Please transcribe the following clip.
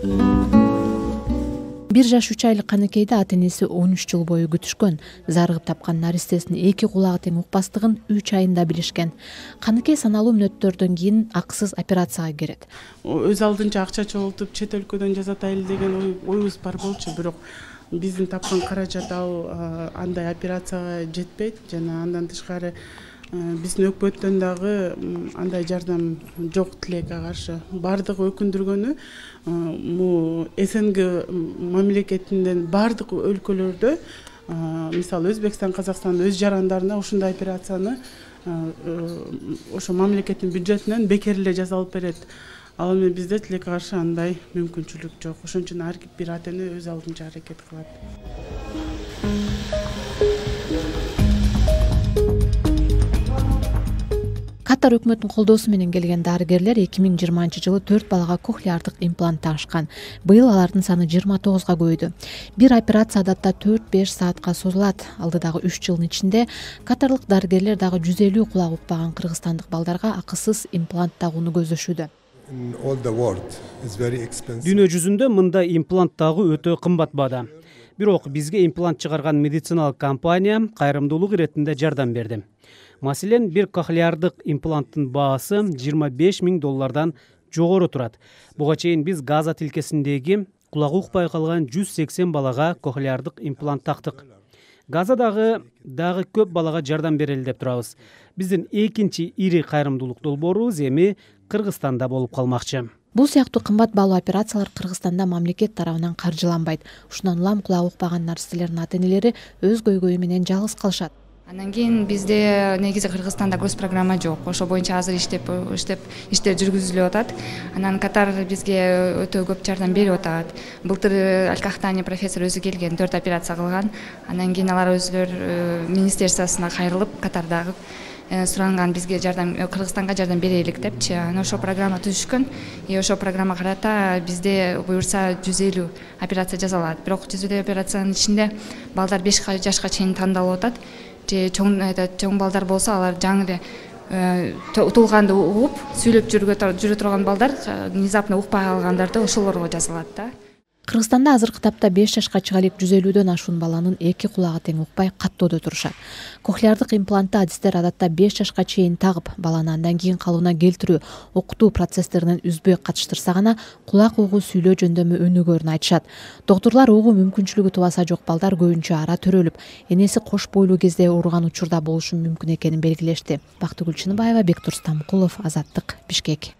1 жаш 3 айлык Каныкейде ата энеси 13 жыл бою күтүшкөн. Зарыгып тапкан наристесинин 2 кулагы тең укпастыгын 3 айында билишкен. Каныкей саналуу мүнөттөрдөн кийин акысыз операцияга кирет. Өз алдынча акча чогултуп чет өлкөдөн жасатайлы деген оюбуз бар болчу, бирок биздин тапкан каражат андай операцияга жетпейт жана андан тышкары биздин өкмөттөн дагы андай жардам жок тилекке каршы. Бардыгы өкүндүргөнү СНГ мамлекетинен бардык өлкөлөрдө, мисалы Өзбекстан, Казакстан өз жарандарына ушундай операцияны ошо мамлекеттин бюджетинен бекер эле жасалып берет. Ал эми бизде тилекке каршы андай мүмкүнчүлүк жок. Ошон үчүн ар бир ата эне өз алдынча аракет кылат. Катар өкмөтүнүн колдоосу менен келген дарыгерлер 2020-жылы 4 балага кохлеардык имплант тагышкан. Быйыл алардын саны 29га көбөйдү. Бир операция адатта 4-5 саатка созулат. Алдыдагы 3 жылдын ичинде катарлык дарыгерлер дагы 150 кулак укпаган кыргызстандык балдарга акысыз имплант тагууну көздөшүүдө. Дүйнө жүзүндө мындай имплант тагуу өтө кымбат баада. Бирок бизге имплант чыгарган медициналык компания кайрымдуулук иретинде жардам берди. Маселен, бир кохлеардык импланттын баасы $25,000 жогору турат. Буга чейин биз Газа тилкесиндеги кулагы укпай калган 180 балага кохлеардык имплант тактык. Газадагы дагы көп балага жардам берели деп турабыз. Биздин экинчи ири кайрымдуулук долбоорубуз эми Кыргызстанда болуп калмакчы. Бул сыяктуу кымбат баалуу операциялар Кыргызстанда мамлекет тарабынан каржыланбайт. Ушундан улам кулагы укпаган наристелердин ата энелери өз көйгөйү менен жалгыз калышат. Андан кийин бизде негизи Кыргызстанда госпрограмма жок. Ошо боюнча азыр иштер жүргүзүлүп атат. Анан Катар бизге өтө көп жардам берип атат. Былтыр Аль-Кахтани профессор өзү келген, 4 операция кылган. Андан кийин алар өзүлөр министерствосуна кайрылып, Катардагы суранган бизге жардам, Кыргызстанга жардам берелик депчи. Анан ошо программа түзүшкөн. Ошо программа карата бизде буюрса 150 операция жасалат. Бирок 150 операциянын ичинде балдар 5 жашка чейин тандалып атат. Чоң балдар болсо алар жаңы эле утулганды угуп, сүйлөп жүрө турган балдар внезапно укпай калгандарды ошолорго жасалат да. Кыргызстанда азыркы тапта 5 жашка чыга элек 150дөн ашуун баланын 2 кулагы тең укпай каттоодо турушат. Кохлеардык имплантты адистер адатта 5 жашка чейин тагып, баланы андан кийин калыбына келтирүү, окутуу процесстеринен үзбөй катыштырса гана кулак угуу сүйлөө жөндөмү өнүгөрүн айтышат. Доктурлар угуу мүмкүнчүлүгү тубаса жок балдар көбүнчө ара төрөлүп, энеси кош бойлуу кезде ооруган учурда болушу мүмкүн экенин белгилешти. Бактыгүл Чыныбаева, Бектур Стамкулов, Азаттык, Бишкек.